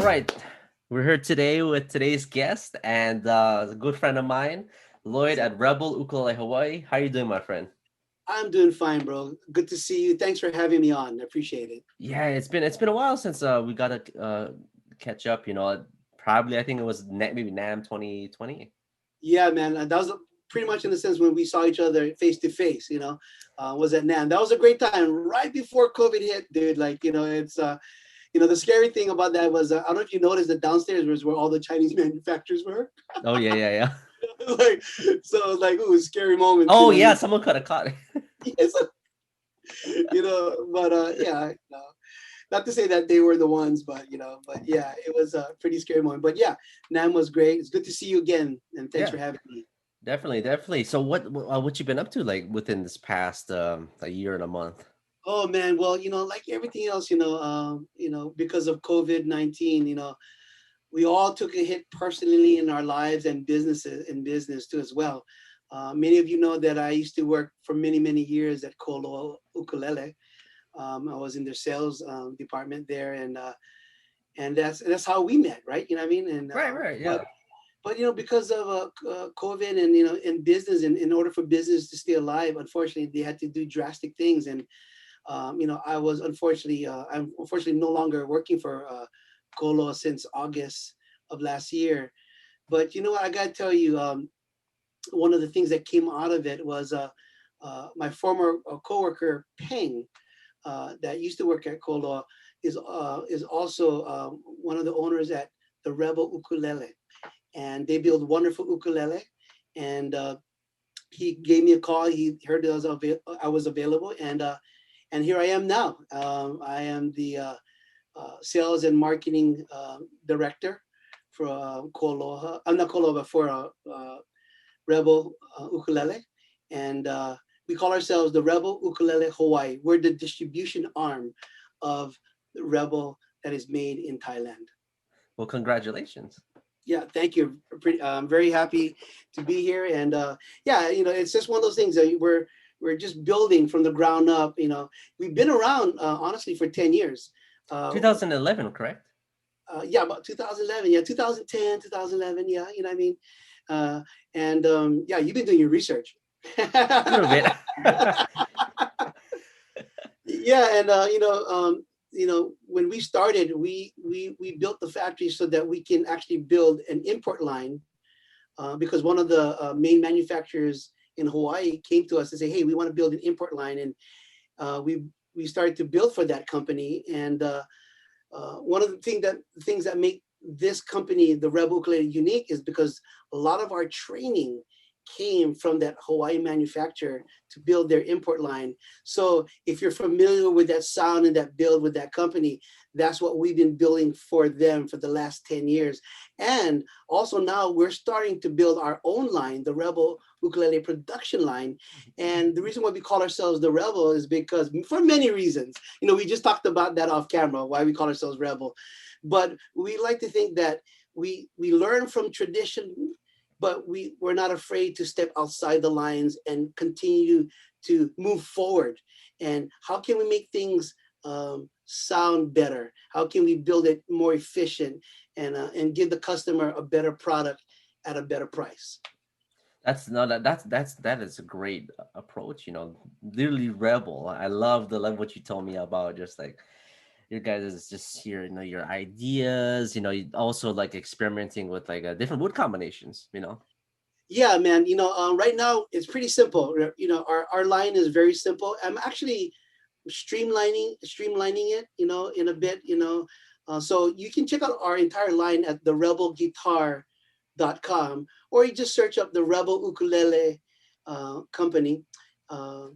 right, we're here today with today's guest and a good friend of mine, Lloyd at Rebel Ukulele Hawaii. How you doing, my friend? I'm doing fine, bro. Good to see you. Thanks for having me on. I appreciate it. Yeah, it's been a while since we got to catch up. Probably I think it was maybe Nam 2020. Yeah, man. That was pretty much in the sense when we saw each other face to face. Was at NAM. That was a great time right before COVID hit, dude. Like it's the scary thing about that was I don't know if you noticed that downstairs was where all the Chinese manufacturers were. Oh yeah, yeah, yeah. Like like ooh, scary moments. Oh yeah, someone could have caught it. Yes, but yeah. Not to say that they were the ones, but but yeah, it was a pretty scary moment. But yeah, Nam was great. It's good to see you again, and thanks for Yeah, having me. definitely, definitely. So what you been up to like within this past a year and a month? Oh man, well, like everything else, because of COVID-19, we all took a hit personally in our lives and business too as well. Many of you know that I used to work for many years at Kolo Ukulele. I was in their sales department there, and that's how we met, right? You know what I mean? And Right, right, but yeah. because of COVID and in business, and in order for business to stay alive, unfortunately, they had to do drastic things. And I'm unfortunately no longer working for Colo since August of last year. But you know what? I got to tell you, one of the things that came out of it was my former coworker Peng, that used to work at Colo, is also one of the owners at the Rebel Ukulele, and they build wonderful ukulele. And he gave me a call. He heard that I was available, and here I am now. I am the sales and marketing director for Koloha. I'm not Koloha, but for Rebel Ukulele, and we call ourselves the Rebel Ukulele Hawaii. We're the distribution arm of the Rebel that is made in Thailand. Well, congratulations. Yeah, thank you. I'm very happy to be here, and yeah, it's just one of those things that we're just building from the ground up. We've been around honestly for 10 years. Uh, 2011, correct? yeah, about 2011. Yeah, 2010, 2011. Yeah, you know what I mean. Uh, and yeah, you've been doing your research. A little bit. Yeah, and when we started, we built the factory so that we can actually build an import line, because one of the main manufacturers in Hawaii came to us and say, "Hey, we want to build an import line," and we started to build for that company. And one of the things that make this company, the Rebel Ukulele, unique is because a lot of our training came from that Hawaii manufacturer to build their import line. So if you're familiar with that sound and that build with that company, that's what we've been building for them for the last 10 years. And also now we're starting to build our own line, the Rebel Ukulele production line. And the reason why we call ourselves the Rebel is because for many reasons. We just talked about that off camera, why we call ourselves Rebel. But we like to think that we learn from tradition, but we're not afraid to step outside the lines and continue to move forward. And how can we make things sound better? How can we build it more efficient and give the customer a better product at a better price? That's no that is a great approach. Literally rebel. I love what you told me about just like your guys is just here. Your ideas. You also like experimenting with like different wood combinations. Yeah, man. Right now it's pretty simple. Our line is very simple. I'm actually streamlining it, in a bit, so you can check out our entire line at the rebelguitar.com, or you just search up the Rebel Ukulele company. Uh,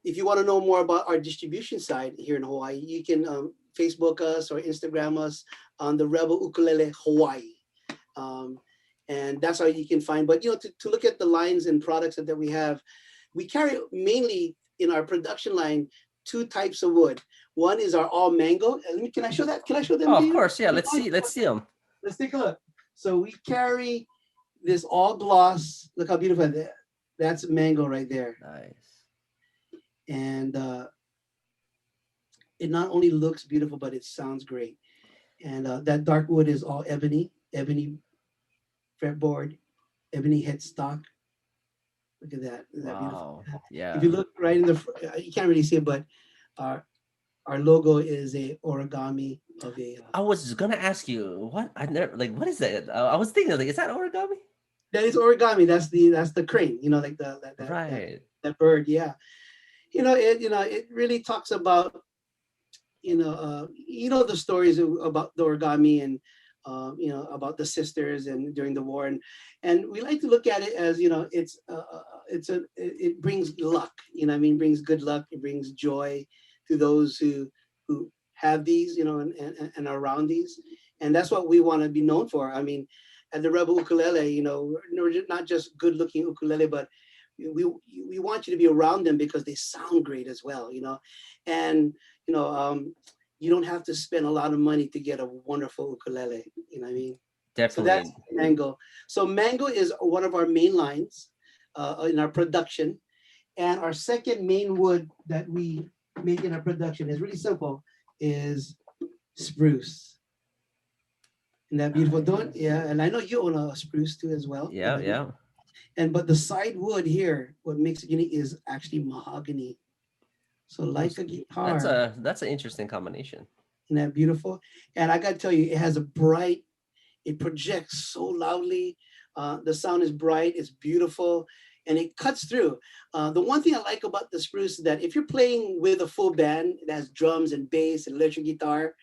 if you want to know more about our distribution side here in Hawaii, you can Facebook us or Instagram us on the Rebel Ukulele Hawaii. Um, and that's how you can find. But to look at the lines and products that we have, we carry mainly in our production line two types of wood. One is our all mango. Can I show that? Can I show them Oh, to of you? course. Yeah. Let's see them. Let's take a look. So we carry this all gloss. Look how beautiful that. That's mango right there. Nice. And it not only looks beautiful, but it sounds great. And that dark wood is all ebony, ebony fretboard, ebony headstock. Look at that! Isn't that beautiful? Wow. If you Yeah. look right in the, you can't really see it, but our our logo is a origami of a. I was just gonna ask you what I never like. What is that? I was thinking like, is that origami? That is origami. That's the crane. You know, like Right. that bird. Yeah. It really talks about the stories about the origami and about the sisters and during the war, and we like to look at it as it brings luck. I mean, brings good luck. It brings joy to those who have these, and are around these, and that's what we want to be known for. I mean, at the Rebel Ukulele, we're not just good looking ukulele, but we we want you to be around them because they sound great as well. And you know um, you don't have to spend a lot of money to get a wonderful ukulele. You know what I mean? So that's Definitely. mango. So mango is one of our main lines in our production, and our second main wood that we make in our production is really simple, is spruce. And that beautiful, don't Nice. yeah. And I know you own a spruce too as well. Yeah. Yeah. But the side wood here, what makes it unique is actually mahogany. So Oh, like a that's guitar, an interesting combination. isn't that beautiful? And I gotta tell you, it has a bright, it projects so loudly. The sound is bright, it's beautiful, and it cuts through. The one thing I like about the spruce is that if you're playing with a full band that has drums and bass and electric guitar,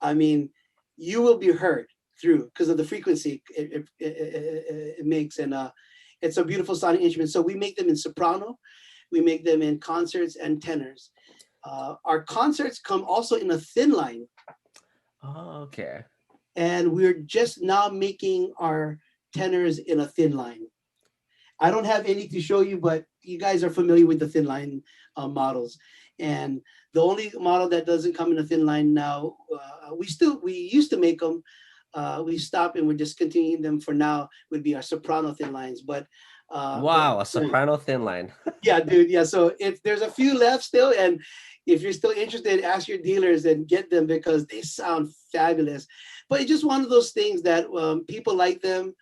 I mean, you will be heard through because of the frequency it makes. And it's a beautiful sounding instrument. So we make them in soprano, we make them in concerts and tenors. Our concerts come also in a thin line, Oh, okay. and we're just now making our tenors in a thin line. I don't have any to show you, but you guys are familiar with the thin line models. And the only model that doesn't come in a thin line now, we used to make them. We stopped and we're discontinuing them for now. Would be our soprano thin lines, but Wow, a soprano thin line. yeah, dude, yeah. So if there's a few left still, and if you're still interested, ask your dealers and get them because they sound fabulous. But it's just one of those things that people like them,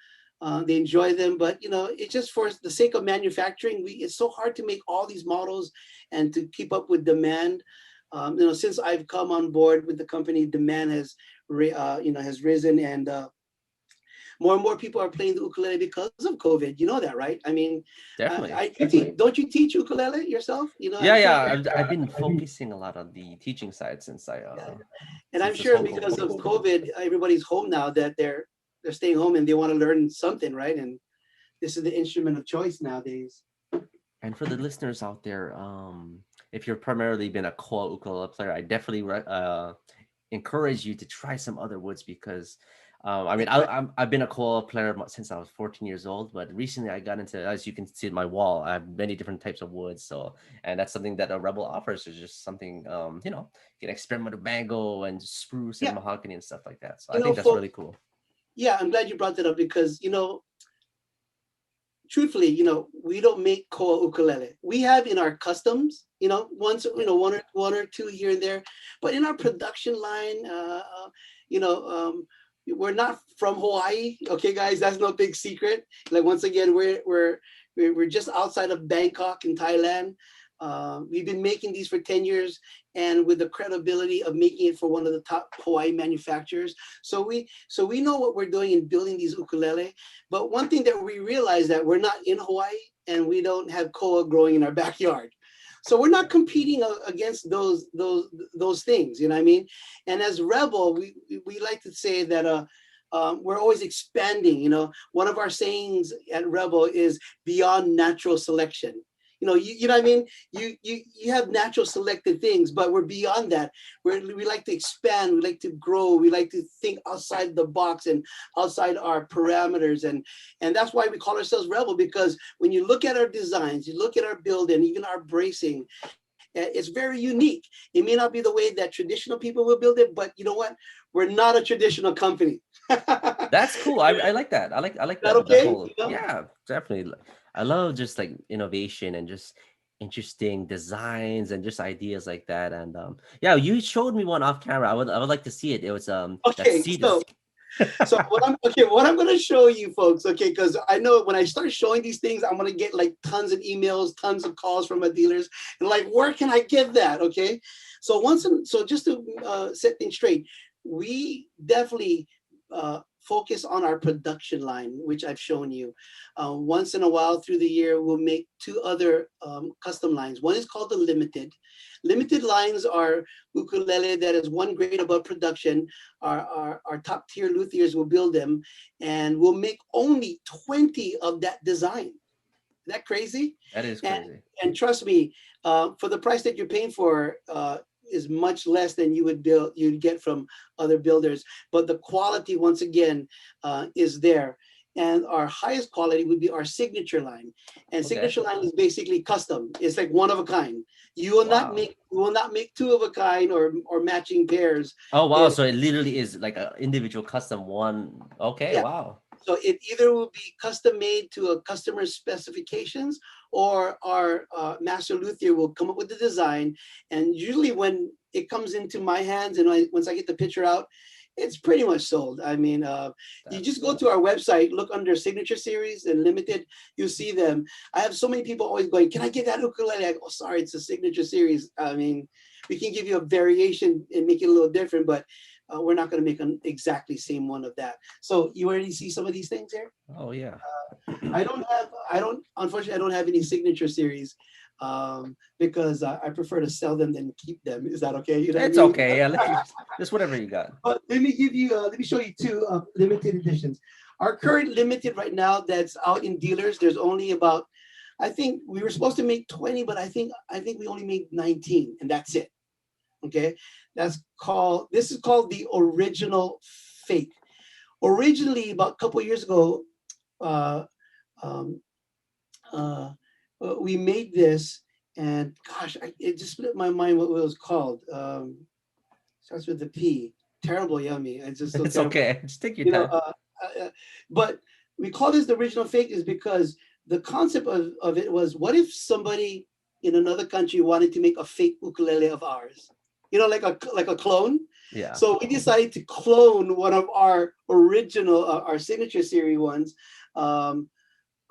they enjoy them. But it's just for the sake of manufacturing. It's so hard to make all these models and to keep up with demand. Since I've come on board with the company, demand has risen, and more and more people are playing the ukulele because of COVID. You know that, right? I mean, Definitely. don't you teach ukulele yourself? Yeah, I'm sure. yeah. I've been focusing a lot on the teaching side Yeah. And I'm since this sure whole COVID because thing of started. COVID, everybody's home now that they're staying home and they want to learn something, right? And this is the instrument of choice nowadays. And for the listeners out there, if you're primarily been a koa ukulele player, I definitely encourage you to try some other woods because, I mean, That's right. I've been a koa player since I was 14 years old, but recently I got into, as you can see in my wall, I have many different types of woods. So, and that's something that a Rebel offers is just something, you can experiment with mango and spruce and Yeah. mahogany and stuff like that. So I You know, think that's folks. really cool. Yeah, I'm glad you brought that up because truthfully, we don't make koa ukulele. We have in our customs, once, one or two here and there, but in our production line, you know, we're not from Hawaii. Okay, guys, that's no big secret. Like once again, we're just outside of Bangkok in Thailand. We've been making these for 10 years, and with the credibility of making it for one of the top Hawaii manufacturers. So we know what we're doing in building these ukulele. But one thing that we realize that we're not in Hawaii and we don't have koa growing in our backyard. So we're not competing against those things, you know what I mean? And as Rebel, we like to say that we're always expanding. One of our sayings at Rebel is beyond natural selection. You know what I mean? You have natural selected things, but we're beyond that. We like to expand, we like to grow, we like to think outside the box and outside our parameters, and that's why we call ourselves Rebel, because when you look at our designs, you look at our build and even our bracing, it's very unique. It may not be the way that traditional people will build it, but you know what? We're not a traditional company. Is That's cool. I like that. I like that that okay? whole, yeah, definitely. I love just like innovation and just interesting designs and just ideas like that. And yeah, you showed me one off camera. I would like to see it. It was that Okay, cedar. what I'm gonna show you folks, okay, because I know when I start showing these things, I'm gonna get like tons of emails, tons of calls from my dealers, and like, where can I get that? Okay, so just to set things straight, we definitely focus on our production line, which I've shown you. Once in a while through the year, we'll make two other custom lines. One is called the limited. Limited lines are ukulele that is one grade above production. Our top tier luthiers will build them, and we'll make only 20 of that design. Isn't that crazy? That is And crazy. and trust me, for the price that you're paying for, is much less than you'd get from other builders. But the quality, once again, is there. And our highest quality would be our signature line. And Okay. signature line is basically custom. It's like one of a kind. Wow. You will not make two of a kind or matching pairs. Oh wow. It So it literally is like an individual custom one. Okay. Yeah. Wow. So it either will be custom made to a customer's specifications, or our master luthier will come up with the design. And usually, when it comes into my hands and once I get the picture out, it's pretty much sold. I mean, you That's just go to our website, look under signature series and limited, you'll see them. I have so many people always going, "Can I get that ukulele?" I go, "Oh, sorry, it's a signature series. I mean, we can give you a variation and make it a little different, but we're not going to make an exactly same one of that." So you already see some of these things here. oh yeah. Unfortunately, I don't have any signature series, because I prefer to sell them than keep them. Is that okay? You know what I It's mean? okay. Yeah, just whatever you got. But let me show you two limited editions. Our current limited right now that's out in dealers, there's only about, I think we were supposed to make 20, but I think we only made 19, and that's it. Okay, this is called the original fake. Originally, about a couple of years ago, uh, um, uh, we made this, and gosh, it just split my mind what it was called. Starts with the P. Terrible, yummy. It's just so It's terrible. okay. Just take your You know, time. but we call this the original fake is because the concept of it was, what if somebody in another country wanted to make a fake ukulele of ours? Like a clone. Yeah. So we decided to clone one of our original, our signature series ones. Um,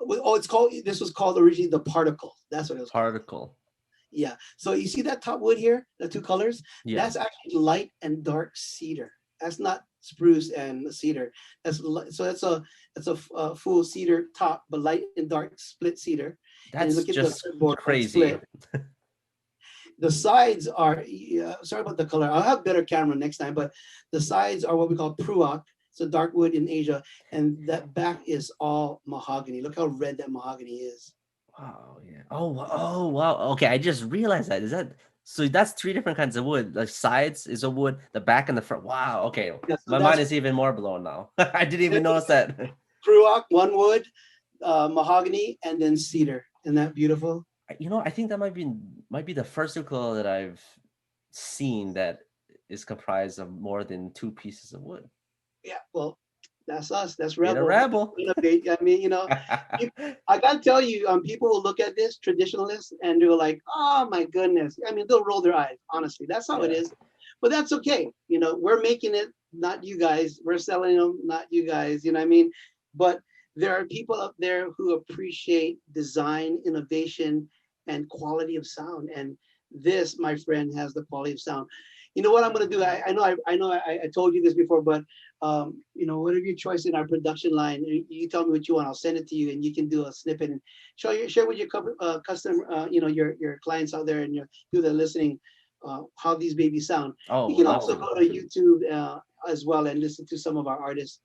this was called originally the particle. That's what it was called. Particle. Yeah. So you see that top wood here, the two colors? Yeah. That's actually light and dark cedar. That's not spruce and cedar. So that's a full cedar top, but light and dark split cedar. And look That's at the just fretboard that's split. crazy. The sides are, yeah, sorry about the color. I'll have better camera next time, but the sides are what we call pruak. It's a dark wood in Asia, and that back is all mahogany. Look how red that mahogany is. Wow, yeah. Oh, wow. Okay, I just realized that. Is that so? That's three different kinds of wood. The sides is a wood, the back and the front. Wow. Okay, Yeah, so my mind is even more blown now. I didn't even notice that. pruak, one wood, mahogany, and then cedar. Isn't that beautiful? I think that might be the first ukulele that I've seen that is comprised of more than two pieces of wood. Yeah, well, that's us. That's Been a rebel. rebel. Innovate. I mean, you, I gotta tell you, people will look at this traditionalists and they're like, "Oh my goodness." I mean, they'll roll their eyes. Honestly, that's how it Yeah, is. But that's okay. We're making it, not you guys. We're selling them, not you guys. You know what I mean? But there are people up there who appreciate design, innovation, and quality of sound. And this, my friend, has the quality of sound. You know what I'm gonna do? I told you this before, but whatever your choice in our production line, you tell me what you want. I'll send it to you, and you can do a snippet and share with your customer, your clients out there, and do the listening, how these babies sound. oh, You would can love also to. go to YouTube as well and listen to some of our artists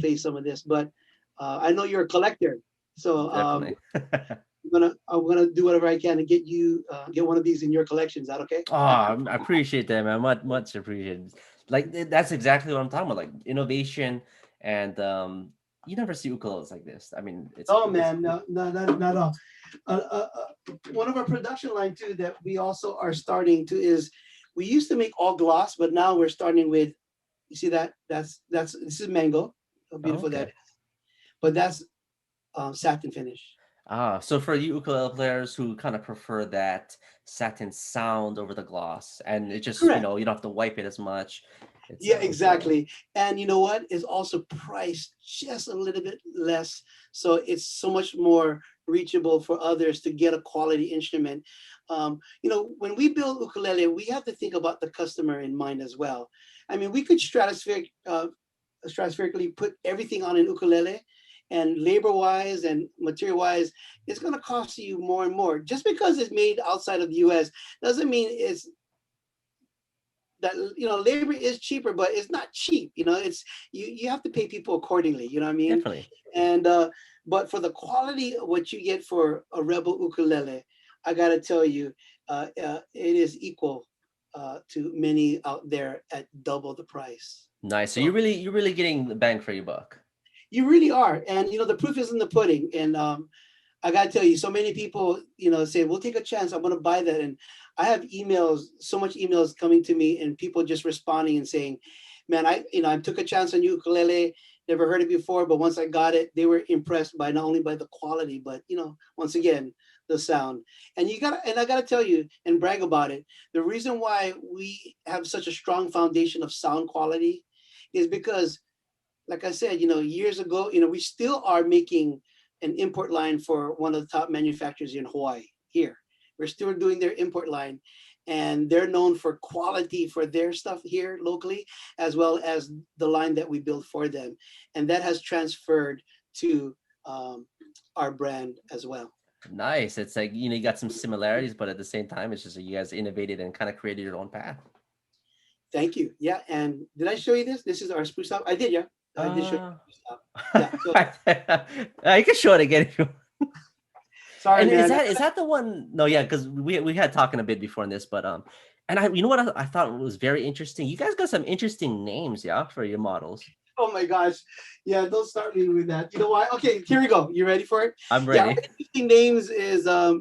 play some of this. But I know you're a collector, so Definitely. I'm gonna do whatever I can to get one of these in your collection. Is that okay? Oh, I appreciate that, man. Much appreciated. Like that's exactly what I'm talking about. Like innovation, and you never see ukuleles like this. I mean, Oh it's man, no, no, not at all. One of our production line too that we also are starting to is, we used to make all gloss, but now we're starting with, you see that this is mango, how oh, beautiful that okay. is, but that's satin finish. Ah, so for you ukulele players who kind of prefer that satin sound over the gloss, and it just, Correct. you don't have to wipe it as much. It Yeah, sounds exactly. And you know what? It's also priced just a little bit less. So it's so much more reachable for others to get a quality instrument. When we build ukulele, we have to think about the customer in mind as well. I mean, we could stratospherically put everything on an ukulele, and labor wise and material wise, it's going to cost you more and more. Just because it's made outside of the US doesn't mean it's that, labor is cheaper, but it's not cheap. It's, you have to pay people accordingly, you know what I mean? definitely And but for the quality of what you get for a Rebel ukulele, I gotta tell you, it is equal to many out there at double the price. nice. So So you're really getting the bang for your buck. you really are. And the proof is in the pudding. And I gotta tell you, so many people, say, "We'll take a chance. I'm gonna buy that." And I have emails, so much emails coming to me, and people just responding and saying, "Man, I took a chance on ukulele. Never heard it before, but once I got it, they were impressed by not only by the quality, but once again, the sound." And I gotta tell you and brag about it. The reason why we have such a strong foundation of sound quality is because, like I said, years ago, we still are making an import line for one of the top manufacturers in Hawaii here. We're still doing their import line, and they're known for quality for their stuff here locally, as well as the line that we build for them. And that has transferred to um, our brand as well. Nice. It's like, you got some similarities, but at the same time, it's just that you guys innovated and kind of created your own path. Thank you. Yeah. And did I show you this? This is our spruce up. I did, yeah. I did show you Uh, the spruce up. Yeah. So you can show it again if you. sorry, And is man. that the one? No, yeah, because we had talking a bit before in this, but and you know what I thought was very interesting. You guys got some interesting names, yeah, for your models. Oh my gosh. Yeah, don't start me with that. You know why? Okay, here we go. You ready for it? I'm Yeah, our ready. interesting names is uh,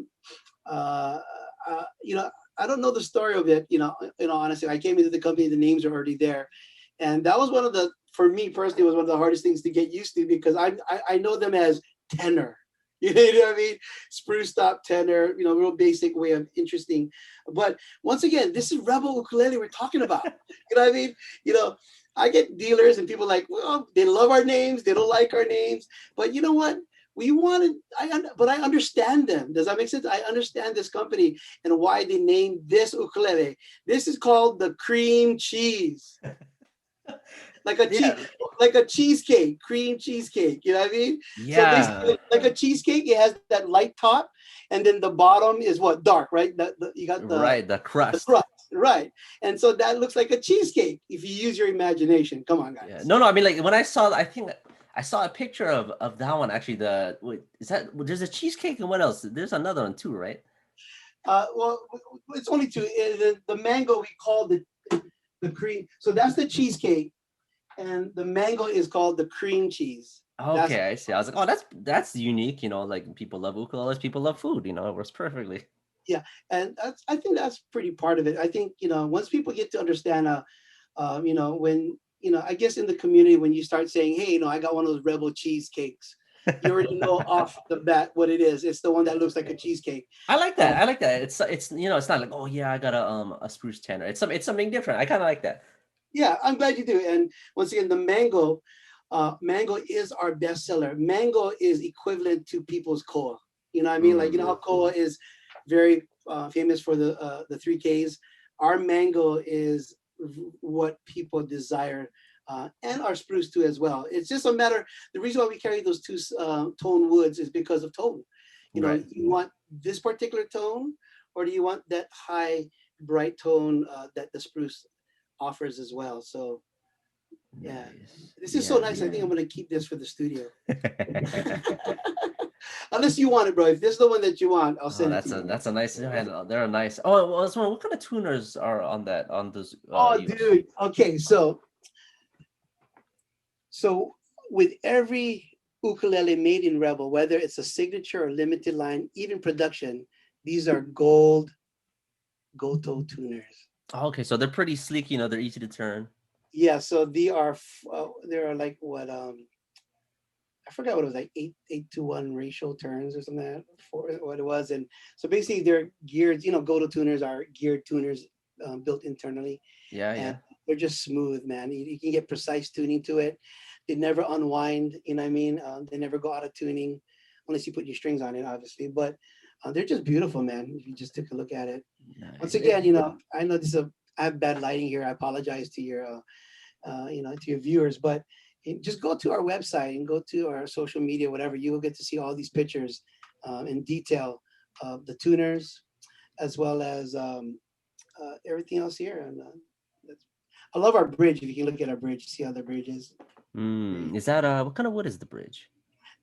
uh you know, I don't know the story of it, honestly. I came into the company, the names are already there. And that was one of the, for me personally, was one of the hardest things to get used to, because I know them as tenor. You know what I mean? Spruce top tenor, real basic way of interesting. But once again, this is Rebel Ukulele we're talking about. You know what I mean? You know, I get dealers and people like, well, they love our names, they don't like our names. But you know what? We wanted, but I understand them. Does that make sense? I understand this company and why they named this ukulele. This is called the cream cheese, like a cheese, Yeah, like a cheesecake, cream cheesecake. You know what I mean? So yeah, basically, like a cheesecake, it has that light top, and then the bottom is what, dark, right? You got right. The the crust. crust, right? And so that looks like a cheesecake if you use your imagination. Come on, Yeah. guys. No, no. I mean, like when I saw, I think I saw a picture of that one. Actually, the wait, is that there's a cheesecake and what else? There's another one too, right? Well, it's only two. The mango we call the cream. So that's the cheesecake, and the mango is called the cream cheese. That's Okay, I see. I was like, oh, that's unique. Like people love ukuleles, people love food. It works perfectly. Yeah, and I think that's pretty part of it. I think once people get to understand, when I guess in the community, when you start saying, hey, I got one of those rebel cheesecakes, you already know off the bat what it is. It's the one that looks like a cheesecake. I like Um, that. I like that. It's it's not like, oh yeah, I got a spruce tenor. It's something different. I kind of like that. yeah, I'm glad you do. And once again, the mango is our bestseller. Mango is equivalent to people's koa. You know what I mean? Like, Mm, how koa is very famous for the 3Ks. Our mango is what people desire, and our spruce too as well. It's just a matter. The reason why we carry those two tone woods is because of tone. right. You want this particular tone, or do you want that high, bright tone that the spruce offers as well? So yeah, Nice. this is so Yeah. nice. I think I'm gonna keep this for the studio. Unless you want it, bro. If this is the one that you want, I'll Oh, send it to you. that's a nice. Man, they're a nice. Oh, well, so what kind of tuners are on those Oh, use? dude. Okay, so with every ukulele made in Rebel, whether it's a signature or limited line, even production, these are gold Goto tuners. Okay, so they're pretty sleek. They're easy to turn. Yeah, so they are like what I forgot what it was, like 8:1 ratio turns or something like that, for what it was. And so basically they're geared, Goto tuners are geared tuners, built internally, Yeah, and yeah. they're just smooth, man. You can get precise tuning to it. They never unwind, you know what I mean? They never go out of tuning unless you put your strings on it, obviously. But they're just beautiful, man. If you just take a look at it. Once Nice. again, I know this is I have bad lighting here. I apologize to your to your viewers, but just go to our website and go to our social media, whatever. You will get to see all these pictures in detail of the tuners, as well as everything else here. And that's, I love our bridge. If you can look at our bridge, see how the bridge is. Is that what kind of wood is the bridge?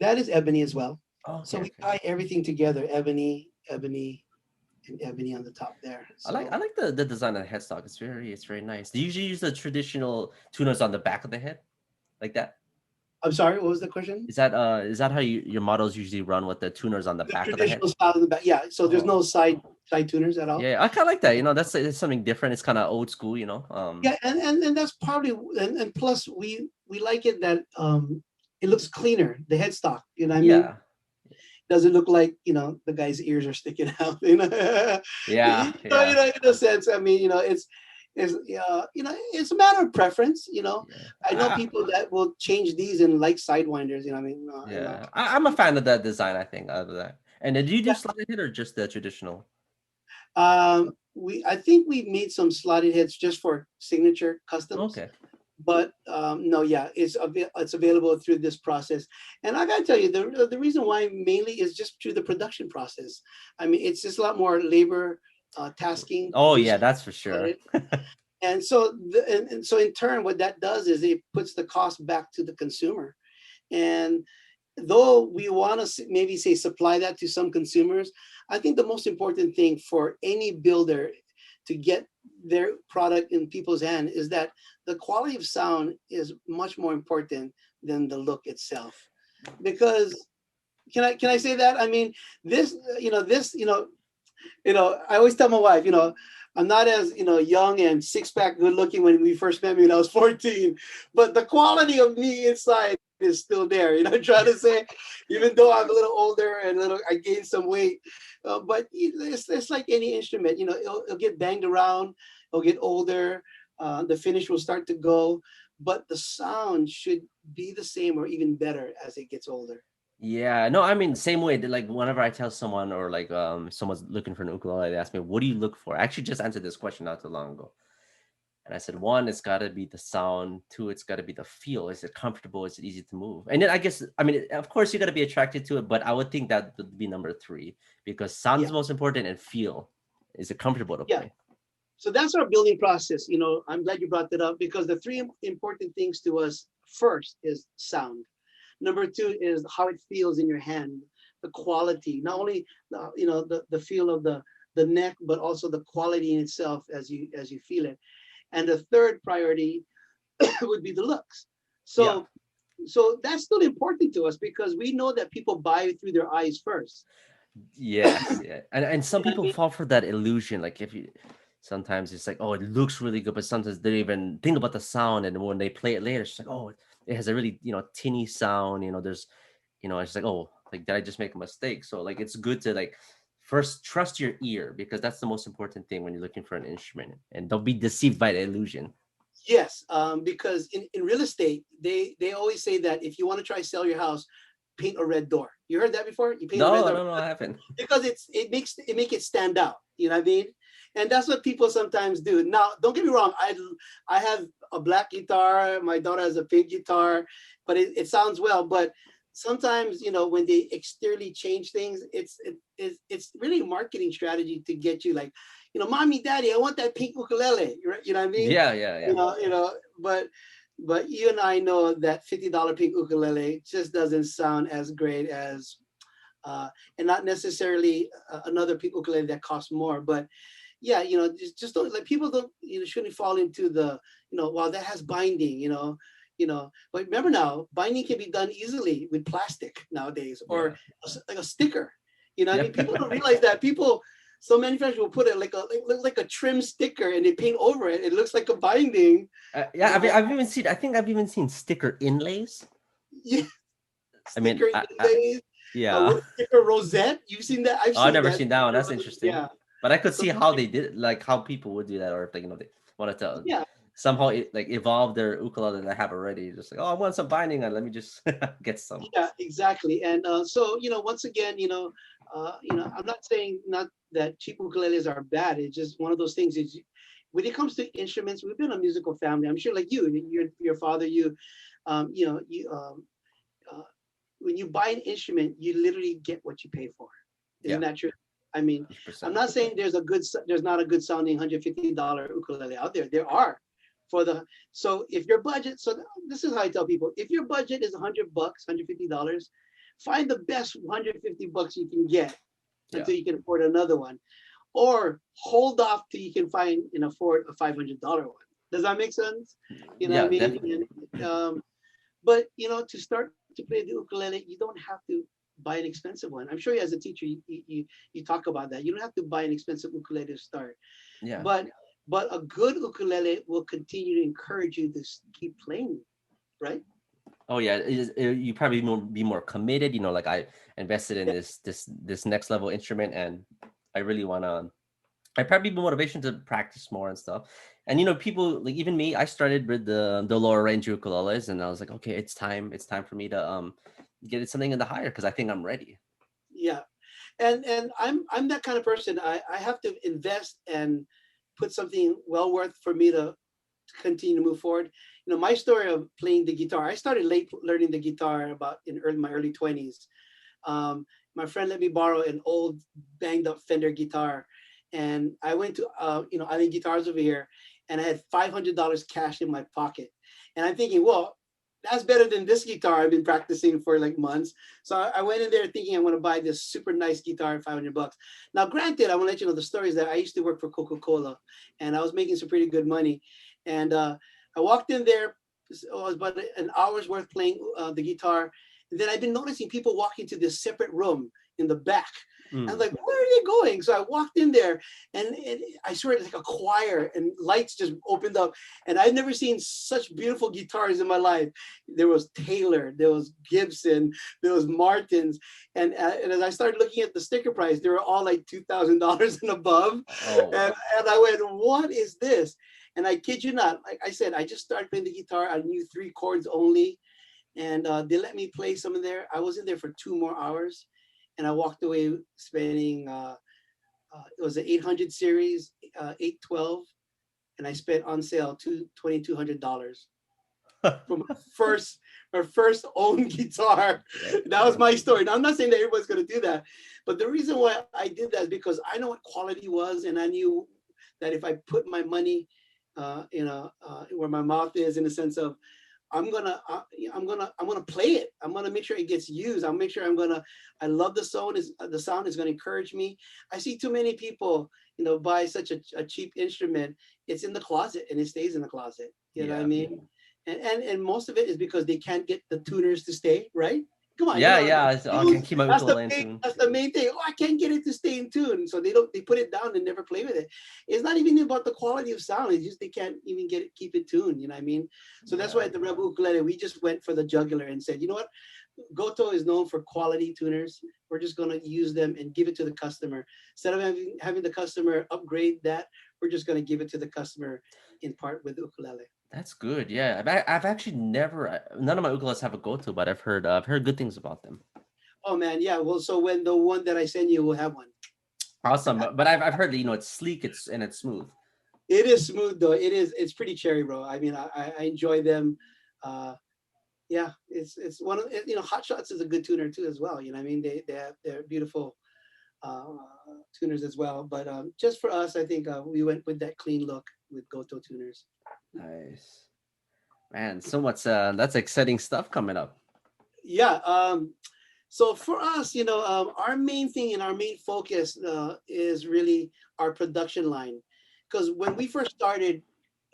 That is ebony as well. Oh, So okay, we okay. tie everything together: ebony, ebony, and ebony on the top there. I So like the design of the headstock. It's very nice. Do you usually use the traditional tuners on the back of the head like that? I'm sorry, what was the question? Is that how your models usually run with the tuners on the The back of the head? traditional style in the back. Yeah. So there's Oh, no side tuners at all. yeah, I kind of like that. You know, that's something different. It's kind of old school. You know. Yeah, and that's probably, and plus we like it that it looks cleaner, the headstock, you know what I mean? Yeah, Doesn't look like, the guy's ears are sticking out, you know. yeah, yeah, In a sense, I mean, it's a matter of preference, yeah. I know people that will change these and like sidewinders, I mean, in my Yeah. case. I'm a fan of that design. I think out of that. And did you do Yeah. slotted hit or just the traditional? I think we made some slotted heads just for signature customs, Okay. but no, yeah, it's available through this process. And I gotta tell you, the reason why mainly is just through the production process. I mean, it's just a lot more labor tasking Oh yeah, producing that's for sure. it. And so and so in turn, what that does is it puts the cost back to the consumer. And though we want to maybe say supply that to some consumers, I think the most important thing for any builder to get their product in people's hand is that the quality of sound is much more important than the look itself. Because can I say that? I mean, this, I always tell my wife, I'm not as, young and six pack good looking when we first met me when I was 14, but the quality of me inside is still there. Trying to say, even though I'm a little older and I gained some weight, but it's like any instrument, it'll get banged around, it'll get older, the finish will start to go, but the sound should be the same or even better as it gets older. Yeah, no, I mean same way. Like whenever I tell someone or like someone's looking for an ukulele, they ask me, "What do you look for?" I actually just answered this question not too long ago, and I said, one, it's got to be the sound. Two, it's got to be the feel. Is it comfortable? Is it easy to move? And then I guess I mean, of course, you got to be attracted to it, but I would think that would be number three because sound Yeah, is most important and feel. Is it comfortable to yeah. play? So that's our building process. I'm glad you brought that up because the three important things to us first is sound. Number two is how it feels in your hand, the quality, not only the feel of the neck, but also the quality in itself as you feel it. And the third priority would be the looks. Yeah. So that's still important to us because we know that people buy through their eyes first. Yes, yeah, and some You know what I people mean? fall for that illusion. Like if you, sometimes it's like, oh, it looks really good, but sometimes they don't even think about the sound, and when they play it later, it's like, oh, it has a really tinny sound. There's, it's like, oh, like did I just make a mistake? So like it's good to like first trust your ear because that's the most important thing when you're looking for an instrument, and don't be deceived by the illusion. Yes, because in real estate, they always say that if you want to try sell your house, paint a red door. You heard that before? You paint a red No, door no, no, I haven't. because it make it stand out. You know what I mean? And that's what people sometimes do. Now, don't get me wrong. I have a black guitar. My daughter has a pink guitar, but it sounds well. But sometimes, when they exteriorly change things, it's really a marketing strategy to get you like, mommy, daddy, I want that pink ukulele. You know what I mean? Yeah, yeah, You yeah. know, you know. But you and I know that $50 pink ukulele just doesn't sound as great as uh, and not necessarily another pink ukulele that costs more. But yeah, just don't like people don't shouldn't fall into the well that has binding, But remember now, binding can be done easily with plastic nowadays or Yeah. like a sticker. You know what I Yeah. mean? People don't realize that people. Some manufacturers will put it like a trim sticker and they paint over it. It looks like a binding, Yeah, but I've even seen. I think I've even seen sticker inlays. yeah, I mean, sticker ukulales, yeah. sticker rosette. You've seen that? I've Oh, I've seen never that. seen that one. That's interesting. Yeah. But I could So see how they did, like how people would do that, or if like they wanted to yeah, somehow like evolve their ukulele that they have already. Just like, oh, I want some binding on. Let me just get some. yeah, exactly. And so once again, I'm not saying not that cheap ukuleles are bad. It's just one of those things. Is when it comes to instruments, we've been a musical family. I'm sure, like your father, you uh, when you buy an instrument, you literally get what you pay for. Isn't Yeah, that true? I mean, I'm 100%. not saying there's not a good sounding $150 ukulele out there. There are for the so if your budget so this is how I tell people, if your budget is $100, $150, find the best $150 you can get Yeah. until you can afford another one, or hold off till you can find and afford a $500 one. Does that make sense? You know what I Yeah, mean? definitely. But to start to play the ukulele, you don't have to buy an expensive one. I'm sure you, as a teacher, you talk about that. You don't have to buy an expensive ukulele to start, Yeah. but a good ukulele will continue to encourage you to keep playing, right? Oh yeah, you probably be more committed. Like I invested in Yeah, this next level instrument, and I really wanna. I probably be motivation to practice more and stuff. And people like even me, I started with the lower range ukuleles, and I was like, okay, it's time. It's time for me to get something in the higher because I think I'm ready. yeah. And I'm that kind of person. I have to invest and put something well worth for me to continue to move forward. My story of playing the guitar. I started late learning the guitar about in my early 20s. My friend let me borrow an old banged up Fender guitar, and I went to Island Guitars over here, and I had $500 cash in my pocket, and I'm thinking, well, that's better than this guitar I've been practicing for like months. So I went in there thinking I'm going to buy this super nice guitar at $500. Now, granted, I want to let you know the stories that I used to work for Coca-Cola, and I was making some pretty good money, and I walked in there. It was about an hour's worth playing the guitar, and then I've been noticing people walking to this separate room in the back. I was Mm. like, where are they going? So I walked in there, and I swear it's like a choir, and lights just opened up. And I've never seen such beautiful guitars in my life. There was Taylor, there was Gibson, there was Martins. And as I started looking at the sticker price, they were all like $2,000 and above. Oh, And I went, what is this? And I kid you not, like I said, I just started playing the guitar. I knew three chords only, and they let me play some in there. I was in there for 2 more hours, and I walked away spending. It was an 800 series, 812, and I spent on sale $2,200 for my first own guitar. That was my story. Now I'm not saying that everybody's going to do that, but the reason why I did that is because I know what quality was, and I knew that if I put my money, where my mouth is, in the sense of I'm gonna play it. I'm gonna make sure it gets used. I'll make sure I love the sound is gonna encourage me. I see too many people, buy such a cheap instrument. It's in the closet and it stays in the closet. You know what I yeah. mean? And most of it is because they can't get the tuners to stay, right? Come on, Yeah, yeah. I can keep my ukulele in tune. that's the main thing. Oh, I can't get it to stay in tune. So they put it down and never play with it. It's not even about the quality of sound. It's just they can't even keep it tuned. You know what I mean? So that's why Yeah. at the Rebel Ukulele, we just went for the jugular and said, you know what? Goto is known for quality tuners. We're just going to use them and give it to the customer. Instead of having the customer upgrade that, we're just going to give it to the customer in part with ukulele. That's good. Yeah, I've actually never. None of my ukuleles have a go-to, but I've heard good things about them. Oh man, yeah. Well, so when the one that I send you will have one. Awesome, but I've heard that it's sleek, it's smooth. It is smooth though. It's pretty cherry, bro. I mean, I enjoy them. Uh, yeah, it's one of Hot Shots is a good tuner too as well. You know what I mean? They're beautiful uh, tuners as well. But just for us, I think we went with that clean look with Goto tuners. Nice, man. So much. That's exciting stuff coming up. Yeah. So for us, our main thing and our main focus is really our production line, because when we first started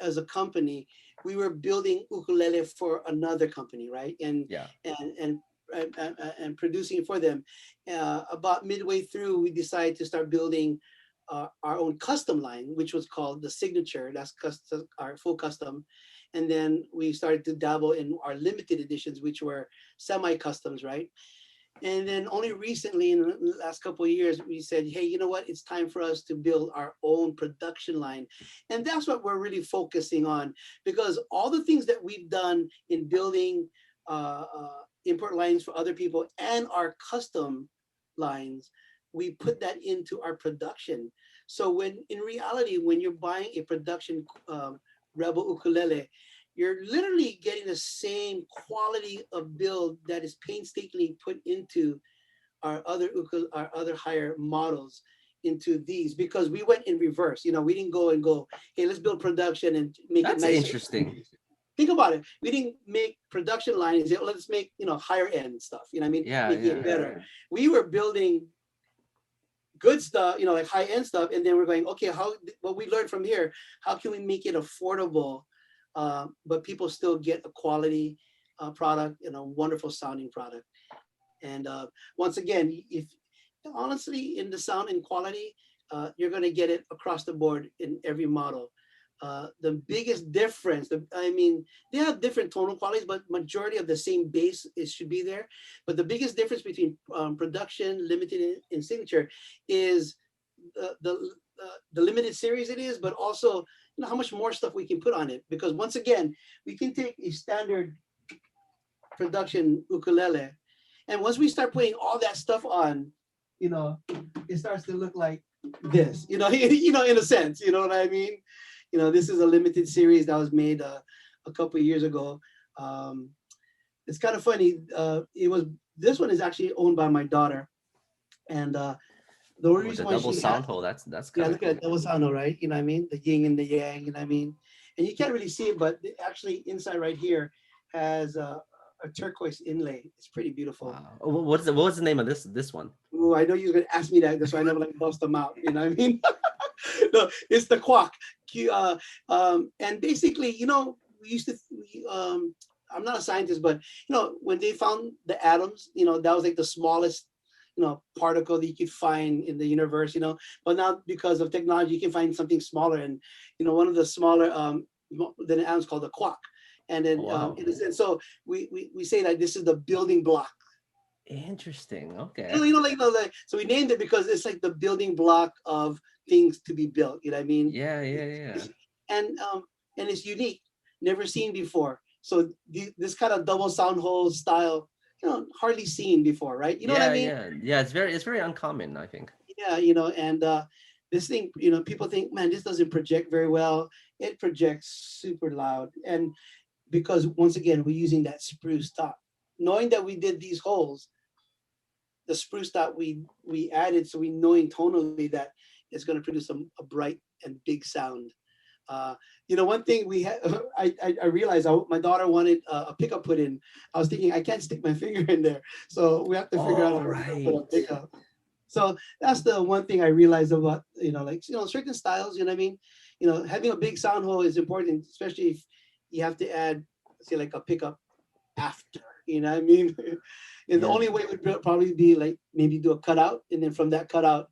as a company, we were building ukulele for another company, right? Yeah. And producing it for them. About midway through, we decided to start building our own custom line, which was called the Signature. That's custom, our full custom. and then we started to dabble in our limited editions, which were semi-customs, right? And then only recently, in the last couple of years, we said, hey, you know what? It's time for us to build our own production line. And that's what we're really focusing on, because all the things that we've done in building import lines for other people and our custom lines, we put that into our production. So when in reality, when you're buying a production Rebel ukulele, you're literally getting the same quality of build that is painstakingly put into our other higher models into these, because we went in reverse. You know, we didn't go and go, hey, let's build production and make it That's nicer. interesting. Think about it. We didn't make production line and say, oh, let's make, you know, higher end stuff. You know what I mean? Yeah, Make it yeah. better. We were building good stuff, you know, like high end stuff, and then we're going, okay, how what we learned from here, how can we make it affordable, but people still get a quality product and a wonderful sounding product. And once again, if honestly in the sound and quality, you're going to get it across the board in every model. The biggest difference, I mean, they have different tonal qualities, but majority of the same bass is should be there. But the biggest difference between production, limited, and signature is the limited series it is, but also, you know, how much more stuff we can put on it. Because once again, we can take a standard production ukulele, and once we start putting all that stuff on, you know, it starts to look like this, you know, you know, in a sense, you know what I mean? You know, this is a limited series that was made a couple of years ago. Um, it's kind of funny. It was This one is actually owned by my daughter, and the only With the reason why double she had, sound hole, that's yeah, kind of look at cool. that was sound, right? You know what I mean? The yin and the yang, you know what I mean? And you can't really see it, but actually inside right here has a turquoise inlay. It's pretty beautiful. Wow. What's the name of this one? Oh, I know you are gonna ask me that. That's why I never like bust them out. You know what I mean? No, it's the quark. And basically, you know, we used to. I'm not a scientist, but you know, when they found the atoms, you know, that was like the smallest, you know, particle that you could find in the universe. You know, but now because of technology, you can find something smaller, and you know, one of the smaller than atoms called the quark. And then, Wow. so we say that this is the building block. Interesting. You know, Okay. you know, like so we named it because it's like the building block of things to be built. You know what I mean? Yeah, yeah, yeah. And and it's unique, never seen before. So this kind of double sound hole style, you know, hardly seen before, right? You know what I Yeah, mean? yeah. Yeah, it's very uncommon, I think. Yeah, you know, and this thing, you know, people think, man, this doesn't project very well. It projects super loud, and because once again, we're using that spruce top. Knowing that we did these holes, the spruce that we added, so we knowing tonally that it's going to produce a bright and big sound. You know, one thing we had, I realized my daughter wanted a pickup put in. I was thinking I can't stick my finger in there, so we have to figure out Oh, how we're going to put a right. pickup. So that's the one thing I realized about, you know, like, you know, certain styles. You know what I mean? You know, having a big sound hole is important, especially if you have to add, say, like a pickup after. You know what I mean? And the Yeah, only way would probably be like maybe do a cutout, and then from that cutout,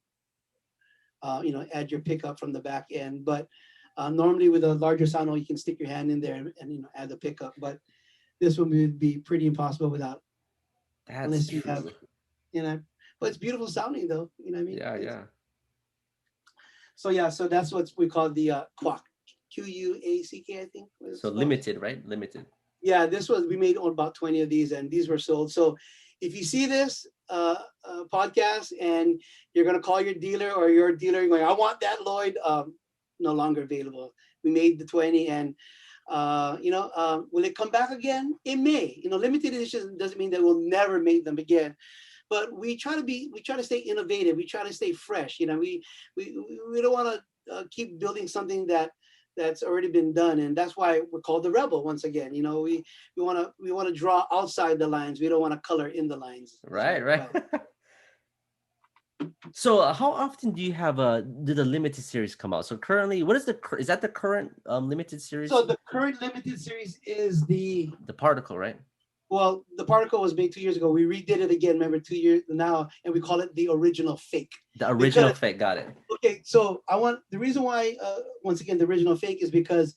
you know, add your pickup from the back end. But normally with a larger sound hole, you can stick your hand in there and, you know, add the pickup. But this one would be pretty impossible without, that's unless you have, true. you know. But it's beautiful sounding though. You know what I mean? Yeah, yeah. So yeah, so that's what we call the quack, QUACK, I think what So it's called. limited, right? Limited. Yeah, this was we made about 20 of these, and these were sold. So if you see this podcast and you're gonna call your dealer or your dealer and going, I want that Lloyd, no longer available. We made the 20, and you know, will it come back again? It may. You know, limited edition doesn't mean that we'll never make them again. But we try to stay innovative. We try to stay fresh. You know, we don't want to keep building something that's already been done, and that's why we're called the Rebel. Once again, you know, we want to draw outside the lines. We don't want to color in the lines as Right, right. well. So, how often do the limited series come out? So currently, what is is that the current limited So series? the current limited series is the, The particle, right? well, the particle was made 2 years ago. We redid it again, remember, 2 years now, and we call it the original fake. The original Because fake, got it. okay, so I want the reason why once again the original fake is because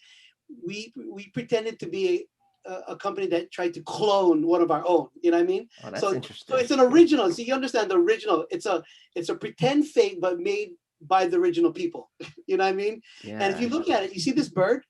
we pretended to be a company that tried to clone one of our own. You know what I mean? Oh, that's So interesting. it's an original. So you understand the original. It's a pretend fake, but made by the original people. You know what I mean? And if Yeah. you look at it, you see this bird.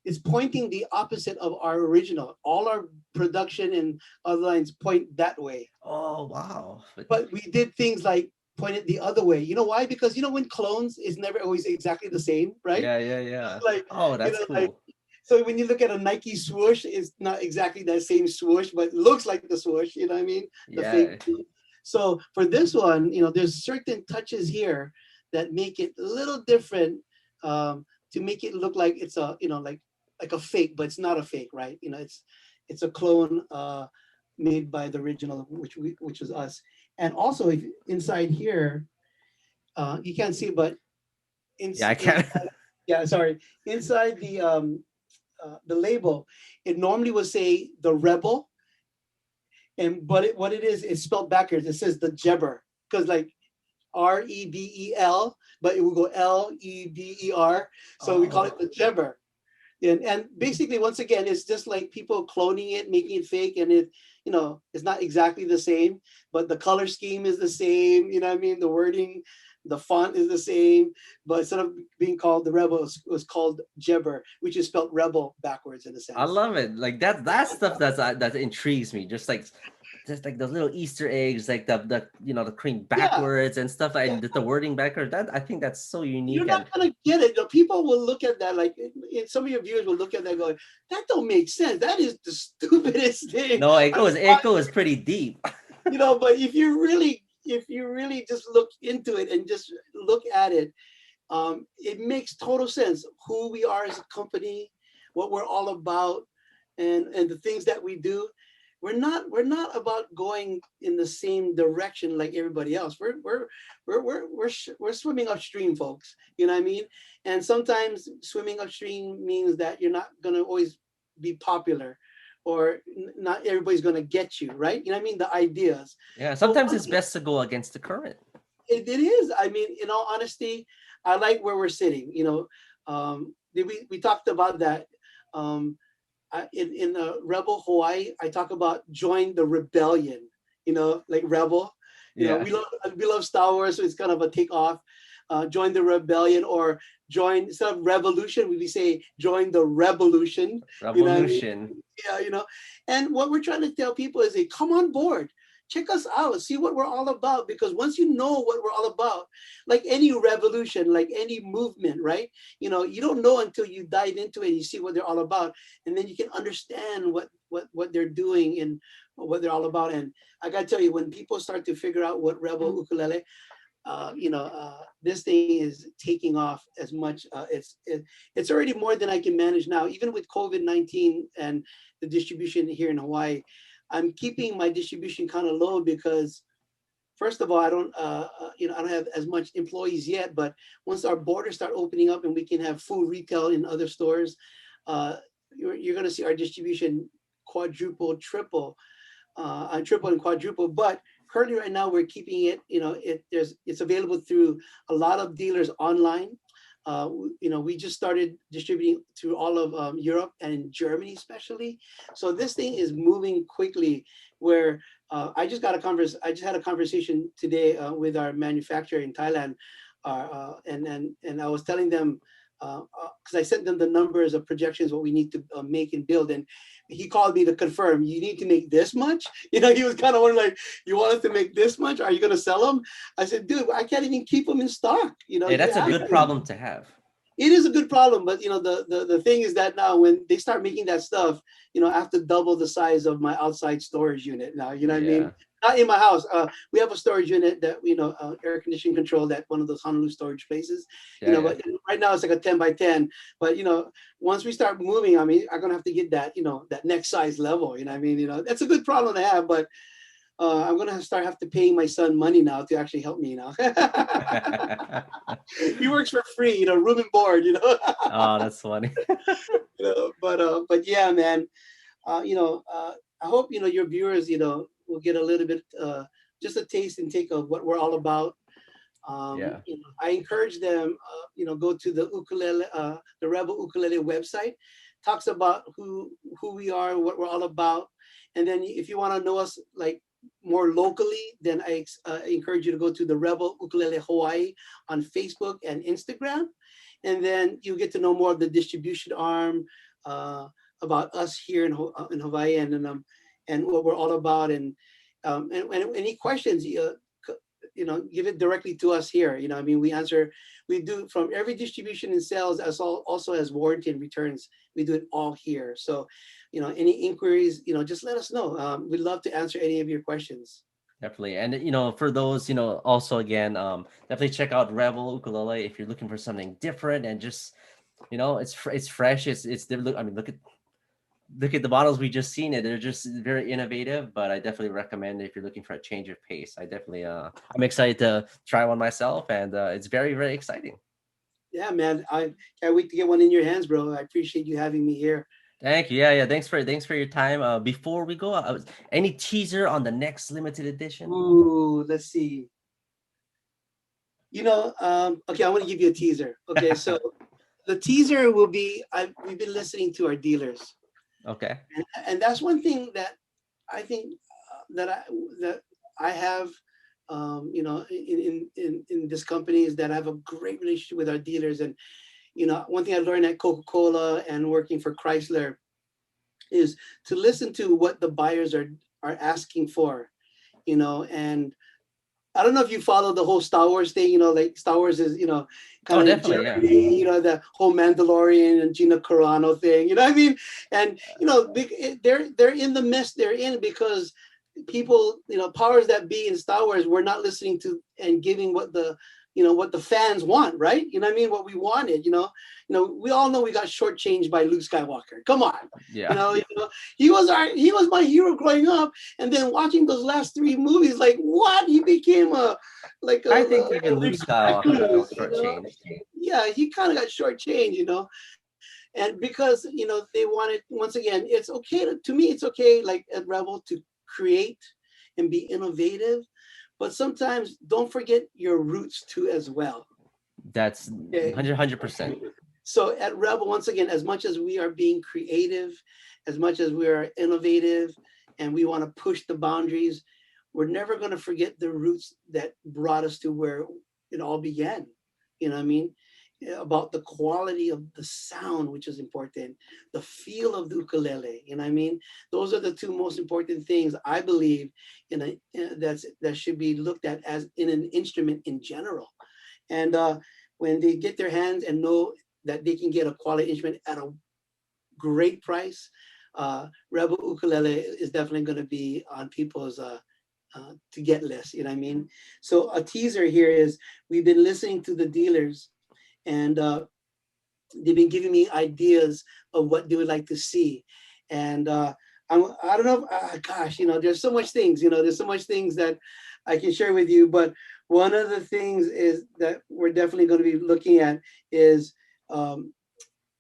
It's pointing the opposite of our original. All our production and other lines point that way, Oh, wow. but we did things like point it the other way. You know why? Because when clones is never always exactly the same, right? Yeah, yeah, yeah. Like Oh, that's like cool. so when you look at a Nike swoosh, it's not exactly that same swoosh, but it looks like the swoosh. You know what I mean? The fake. Yeah. So for this one, there's certain touches here that make it a little different, to make it look like it's a like a fake, but it's not a fake, right? It's a clone, made by the original, which was us. And also, if inside here, you can't see, but Yeah, I in can. yeah, sorry, inside the label, it normally would say the Rebel, and what it is, it's spelled backwards. It says the Jebber, because like Rebel, but it will go Leber. So we call it Oh, the Jebber. And basically, once again, it's just like people cloning it, making it fake, and it's not exactly the same, but the color scheme is the same. You know what I mean? The wording, the font is the same, but instead of being called the Rebel, it was called Jebber, which is spelled rebel backwards in a I sense. love it. Like that stuff that intrigues me. Just like those little Easter eggs, like the cream Yeah, backwards and stuff, yeah. and the wording backwards. That I think that's so You're unique. not And gonna get it. The people will look at that like, some of your viewers will look at that going, that don't make sense. That is the stupidest thing. no, it I mean, goes it goes pretty deep. but if you really just look into it and just look at it, it makes total sense who we are as a company, what we're all about, and the things that we do. We're not about going in the same direction like everybody else. We're swimming upstream, folks. You know what I mean? And sometimes swimming upstream means that you're not gonna always be popular, or not everybody's gonna get you, right? You know what I mean? The ideas. Yeah, But sometimes one it's thing, best to go against the current. it is. I mean, in all honesty, I like where we're sitting. We talked about that. Um, in the Rebel Hawaii, I talk about join the rebellion. Like rebel. Yeah, We love Star Wars, so it's kind of a takeoff. Join the rebellion, or join, instead of revolution, we say join the revolution. You know what I mean? revolution. Yeah. And what we're trying to tell people is, hey, come on board, check us out, see what we're all about. Because once you know what we're all about, like any revolution, like any movement, right? You don't know until you dive into it and you see what they're all about, and then you can understand what they're doing and what they're all about. And I gotta tell you, when people start to figure out what Rebel Ukulele, this thing is taking off as much. It's already more than I can manage now, even with COVID-19 and the distribution here in Hawaii. I'm keeping my distribution kind of low because, first of all, I don't have as much employees yet. But once our borders start opening up and we can have food retail in other stores, uh, you're going to see our distribution quadruple, triple and quadruple. But currently, right now, we're keeping it. It's available through a lot of dealers online. We just started distributing through all of Europe and Germany, especially. So this thing is moving quickly. Where I just had a conversation today with our manufacturer in Thailand, and I was telling them, because I sent them the numbers of projections, what we need to make and build, and he called me to confirm. You need to make this much. He was kind of wondering, like, you want us to make this much? Are you going to sell them? I said, dude, I can't even keep them in stock. Hey, You that's a have good to. problem to have. It is a good problem, but the thing is that now when they start making that stuff, I have to double the size of my outside storage unit now. You know what I mean? Yeah, Not in my house. We have a storage unit that air conditioning controlled at one of those Honolulu storage places. yeah, yeah. But right now it's like a 10 by 10. But once we start moving, I mean, I'm gonna have to get that that next size level. You know what I mean? That's a good problem to have, but I'm gonna have to paying my son money now to actually help me now. He works for free, room and board. Oh, that's funny. But yeah, man. I hope your viewers will get a little bit, just a taste and take of what we're all about. Yeah, I encourage them, go to the Rebel Ukulele website. talks about who we are, what we're all about. And then if you want to know us like more locally, then I encourage you to go to the Rebel Ukulele Hawaii on Facebook and Instagram, and then you get to know more of the distribution arm, uh, about us here in Hawaii, and what we're all about, and any questions, give it directly to us here. I mean, we do from every distribution and sales, as also as warranty and returns. We do it all here. So, any inquiries, just let us know. We'd love to answer any of your questions. Definitely. And for those, also again, definitely check out Rebel Ukulele if you're looking for something different and just, it's fresh. I mean, look at the models we just seen it. They're just very innovative, but I definitely recommend if you're looking for a change of pace. I'm excited to try one myself, and it's very, very exciting. Yeah, man, I can't wait to get one in your hands, bro. I appreciate you having me here. Thank you. Yeah, yeah. Thanks for your time. Before we go, any teaser on the next limited edition? Ooh, let's see. Okay, I want to give you a teaser. Okay, so the teaser will be, we've been listening to our dealers, Okay. and that's one thing that I think, that I have, in this company, is that I have a great relationship with our dealers. And one thing I learned at Coca-Cola and working for Chrysler is to listen to what the buyers are asking for. And I don't know if you follow the whole Star Wars thing. Like Star Wars is, kind Oh, of definitely. Yeah. journey. The whole Mandalorian and Gina Carano thing. You know what I mean? And they're in the mess they're in because people, powers that be in Star Wars were not listening to and giving what the fans want, right? You know what I mean? What we wanted. We all know we got shortchanged by Luke Skywalker. Come on. You Yeah. know, you know, he was my hero growing up, and then watching those last three movies, like what? He became I think like even a Luke Skywalker felt recluse. shortchanged. Yeah, he kind of got shortchanged. And because they wanted, once again, it's okay to me, it's okay, like at Rebel, to create and be innovative, but sometimes don't forget your roots too as well. That's Okay. 100%. So at Rebel, once again, as much as we are being creative, as much as we are innovative, and we want to push the boundaries, we're never going to forget the roots that brought us to where it all began. You know what I mean? About the quality of the sound, which is important, the feel of the ukulele. You know what I mean? Those are the two most important things I believe that should be looked at as in an instrument in general. And when they get their hands and know that they can get a quality instrument at a great price, Rebel Ukulele is definitely going to be on people's to get list. You know what I mean? So a teaser here is we've been listening to the dealers, and they've been giving me ideas of what they would like to see. And I don't know, gosh, there's so much things, there's so much things that I can share with you. But one of the things is that we're definitely going to be looking at is, um,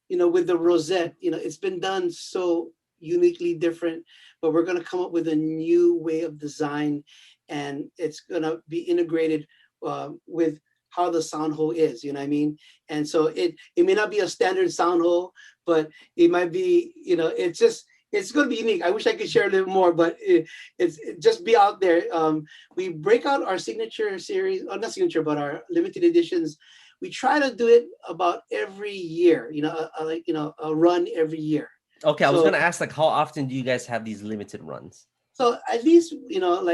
with the rosette, it's been done so uniquely different, but we're going to come up with a new way of design, and it's going to be integrated with how the sound hole is, you know what I mean? And so it may not be a standard sound hole, but it might be, it's going to be unique. I wish I could share a little more, but just be out there. We break out our signature series, or not signature, but our limited editions. We try to do it about every year, a run every year. Okay, I was So gonna ask like how often do you guys have these limited runs? so at least,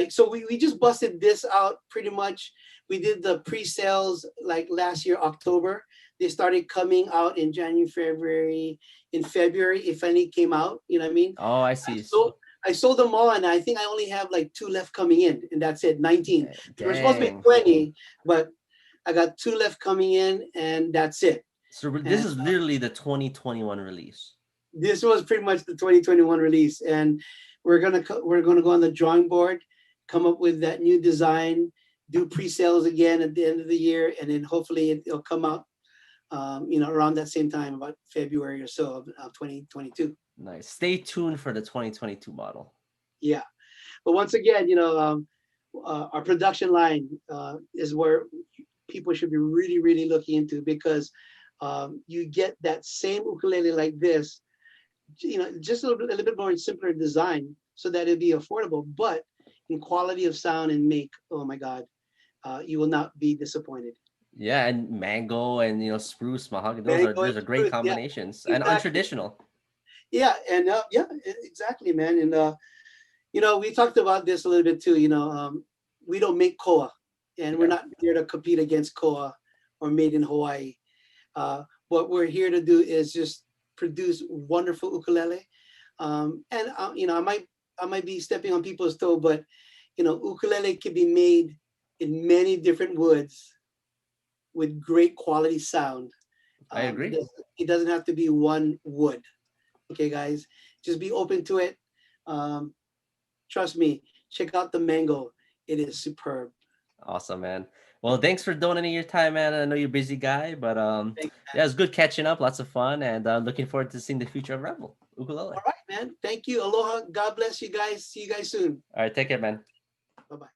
so we just busted this out pretty much. We did the pre-sales like last year, October. They started coming out in January, February. In February, if any came out, you know what I mean? Oh, I I see. sold I sold them all, and I think I only have like two left coming in, and that's it, 19. There were supposed to be Dang. 20, but I got two left coming in, and that's it. So this And is literally the 2021 release. this was pretty much the 2021 release, and we're gonna go on the drawing board, come up with that new design, do pre-sales again at the end of the year, and then hopefully it'll come out, around that same time, about February or so of 2022. Nice. Stay tuned for the 2022 model. Yeah, but once again, our production line is where people should be really, really looking into, because you get that same ukulele like this just a little bit more in simpler design so that it'd be affordable, but in quality of sound and make, oh my God, you will not be disappointed. Yeah, and mango and spruce, mahogany. Mango and Those are great fruit, yeah, combinations and exactly. untraditional. Yeah, and yeah, exactly, man. And we talked about this a little bit too. We don't make koa, and we're Yeah, not here to compete against koa or made in Hawaii. What we're here to do is just produce wonderful ukulele. And I might be stepping on people's toe, but ukulele can be made in many different woods with great quality sound. I It agree. doesn't it doesn't have to be one wood. Okay, guys, just be open to it. Um, Trust me, check out the mango. It is superb. Awesome, man. Well, thanks for donating your time, man. I know you're a busy guy, but Thank yeah, it's good catching up. Lots of fun, and looking forward to seeing the future of Rebel Ukulele. All right, man. Thank you. Aloha. God bless you guys. See you guys soon. All right, take care, man. Bye bye.